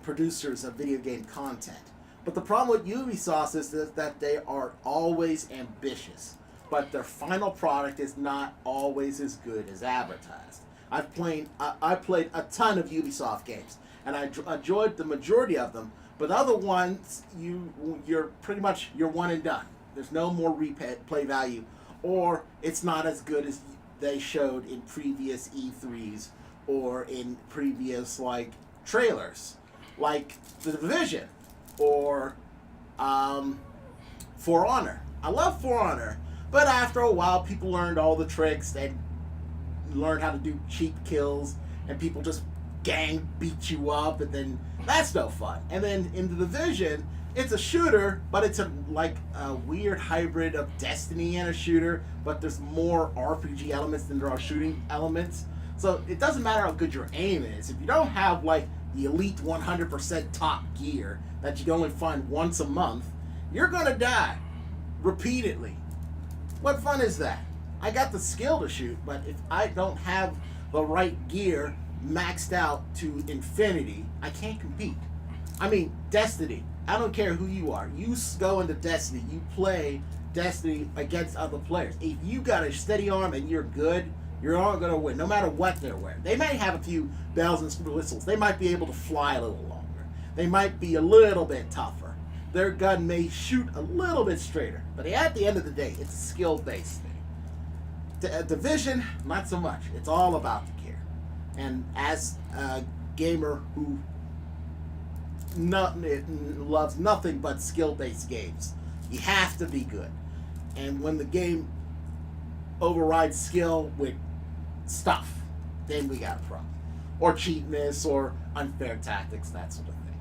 producers of video game content. But the problem with Ubisoft is that they are always ambitious, but their final product is not always as good as advertised. I played a ton of Ubisoft games, and I enjoyed the majority of them. But other ones, you're pretty much one and done. There's no more replay value, or it's not as good as they showed in previous E3s or in previous trailers, like The Division or For Honor. I love For Honor, but after a while, people learned all the tricks and learned how to do cheap kills, and people just gang beat you up, and then that's no fun. And then in The Division, it's a shooter, but it's a weird hybrid of Destiny and a shooter, but there's more RPG elements than there are shooting elements. So it doesn't matter how good your aim is. If you don't have the elite 100% top gear that you can only find once a month, you're gonna die repeatedly. What fun is that? I got the skill to shoot, but if I don't have the right gear maxed out to infinity, I can't compete. I mean, Destiny. I don't care who you are. You go into Destiny. You play Destiny against other players. If you got a steady arm and you're good, you're all going to win, no matter what they're wearing. They might have a few bells and whistles. They might be able to fly a little longer. They might be a little bit tougher. Their gun may shoot a little bit straighter. But at the end of the day, it's a skill-based thing. Division, not so much. It's all about the gear. And as a gamer who loves nothing but skill-based games, you have to be good. And when the game overrides skill with stuff, then we got a problem. Or cheapness, or unfair tactics, that sort of thing.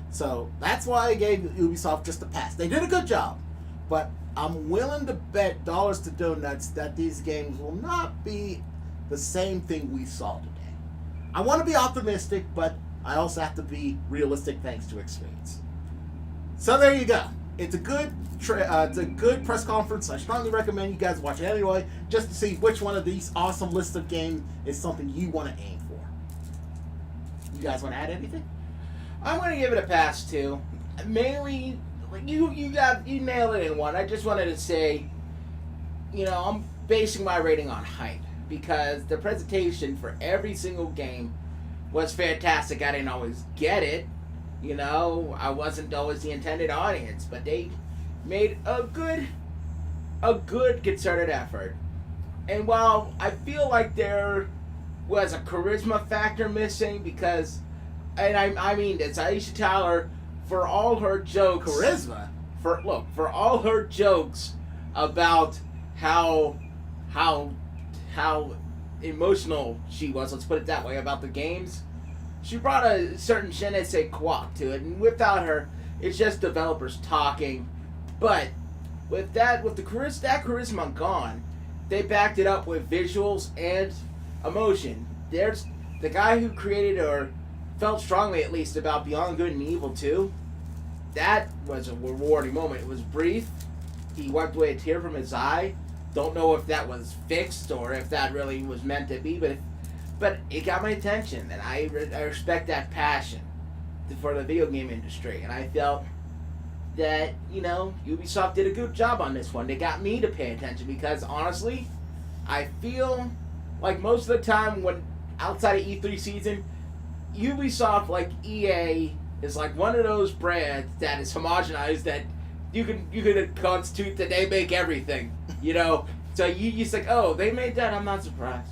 So that's why I gave Ubisoft just a pass. They did a good job, but I'm willing to bet dollars to donuts that these games will not be the same thing we saw today. I want to be optimistic, but I also have to be realistic thanks to experience. So there you go. It's a good press conference. I strongly recommend you guys watch it anyway, just to see which one of these awesome lists of games is something you want to aim for. You guys want to add anything? I'm going to give it a pass too. Mainly, you nailed it in one. I just wanted to say, I'm basing my rating on hype because the presentation for every single game was fantastic. I didn't always get it. I wasn't always the intended audience, but they made a good concerted effort. And while I feel like there was a charisma factor missing because, and I mean this, Aisha Tyler, for all her jokes, Charisma? For all her jokes about how emotional she was, let's put it that way, about the games, she brought a certain je ne sais quoi to it, and without her, it's just developers talking. But with that charisma gone, they backed it up with visuals and emotion. There's the guy who created or felt strongly, at least, about Beyond Good and Evil 2. That was a rewarding moment. It was brief. He wiped away a tear from his eye. Don't know if that was fixed or if that really was meant to be, but it got my attention, and I respect that passion for the video game industry. And I felt that, Ubisoft did a good job on this one. They got me to pay attention because, honestly, I feel like most of the time when outside of E3 season, Ubisoft, like EA, is like one of those brands that is homogenized that you can constitute that they make everything, So you just like, oh, they made that, I'm not surprised,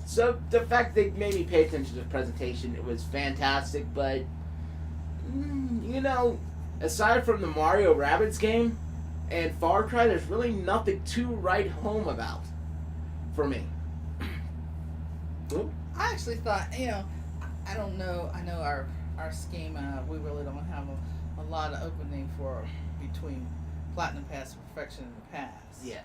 So the fact they made me pay attention to the presentation, it was fantastic, but, aside from the Mario Rabbids game and Far Cry, there's really nothing to write home about for me. I actually thought, I don't know. I know our scheme. We really don't have a lot of opening for between Platinum Pass and Perfection and the Pass. Yeah.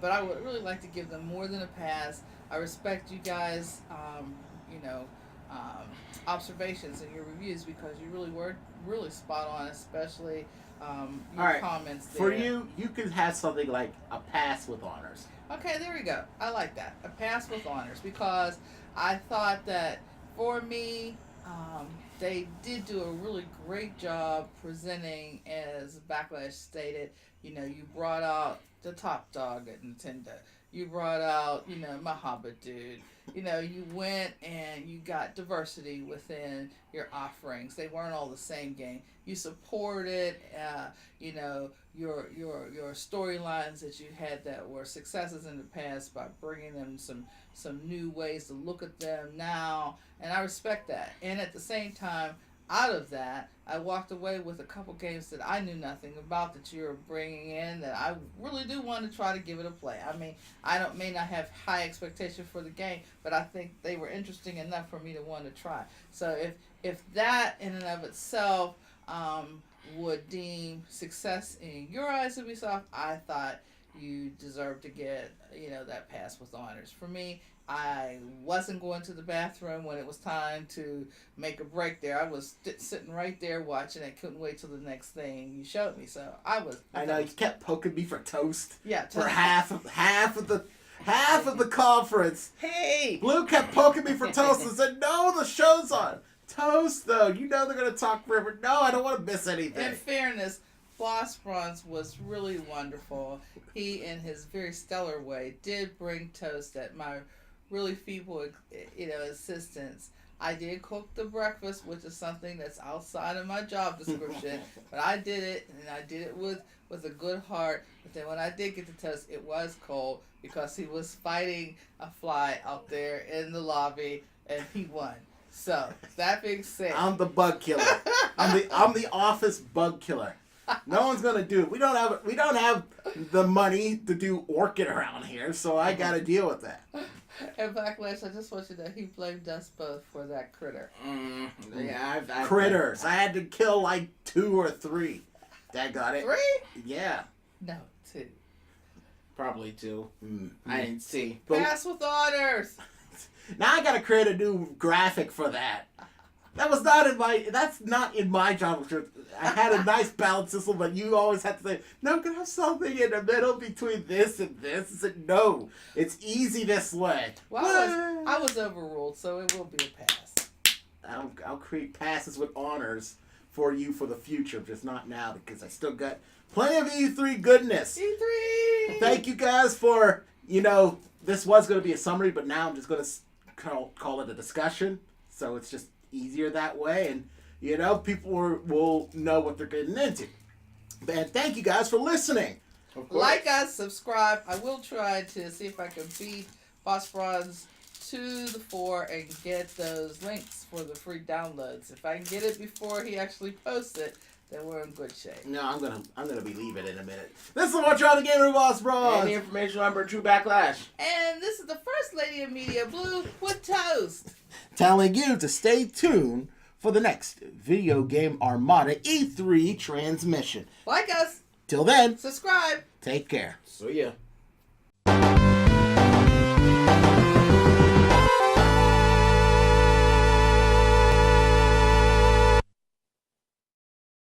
But I would really like to give them more than a pass. I respect you guys, observations and your reviews because you really were really spot on, especially your comments there. For you could have something like a pass with honors. Okay, there we go. I like that. A pass with honors because I thought that for me, they did do a really great job presenting, as Backlash stated. You brought out the top dog at Nintendo. You brought out, my Hobbit dude. You went and you got diversity within your offerings. They weren't all the same game. You supported, your storylines that you had that were successes in the past by bringing them some new ways to look at them now. And I respect that. And at the same time, out of that, I walked away with a couple games that I knew nothing about that you're bringing in that I really do want to try to give it a play. I mean, may not have high expectation for the game, but I think they were interesting enough for me to want to try. So if that in and of itself would deem success in your eyes, Ubisoft, I thought you deserved to get that pass with honors. For me, I wasn't going to the bathroom when it was time to make a break there. I was sitting right there watching it. Couldn't wait till the next thing you showed me. So I know you kept poking me for toast. Yeah, for half of the conference. Hey, Blue kept poking me for toast and said, "No, the show's on. Toast though. They're gonna talk forever. No, I don't want to miss anything." In fairness, Boss Bronze was really wonderful. He, in his very stellar way, did bring toast at my really feeble, assistance. I did cook the breakfast, which is something that's outside of my job description, but I did it, and I did it with a good heart. But then when I did get the toast, it was cold because he was fighting a fly out there in the lobby, and he won. So that being said, I'm the bug killer. I'm the office bug killer. No one's gonna do it. We don't have the money to do Orchid around here, so I gotta deal with that. And Backlash, I just want you to know he blamed us both for that critter. Yeah, critters. I had to kill like 2 or 3. That got it. 3? Yeah. No, 2. Probably 2. I didn't see. Pass with honors. Now I gotta create a new graphic for that. That's not in my job description. I had a nice balance system, but you always have to say, no, can I have something in the middle between this and this? I said, no, it's easy this way. Well, I was overruled, so it will be a pass. I'll create passes with honors for you for the future, just not now, because I still got plenty of E3 goodness. E3! Thank you guys for, this was going to be a summary, but now I'm just going to call it a discussion, so it's just easier that way, and people will know what they're getting into. And thank you guys for listening. Like us, subscribe. I will try to see if I can beat Boss Bronze to the 4 and get those links for the free downloads. If I can get it before he actually posts it, then we're in good shape. No, I'm gonna be leaving in a minute. This is Watch Out Again with Boss Bronze. And the information number True Backlash. And this is the First Lady of Media, Blue with toast. Telling you to stay tuned for the next Video Game Armada E3 transmission. Like us. Till then, Subscribe. take care. See ya.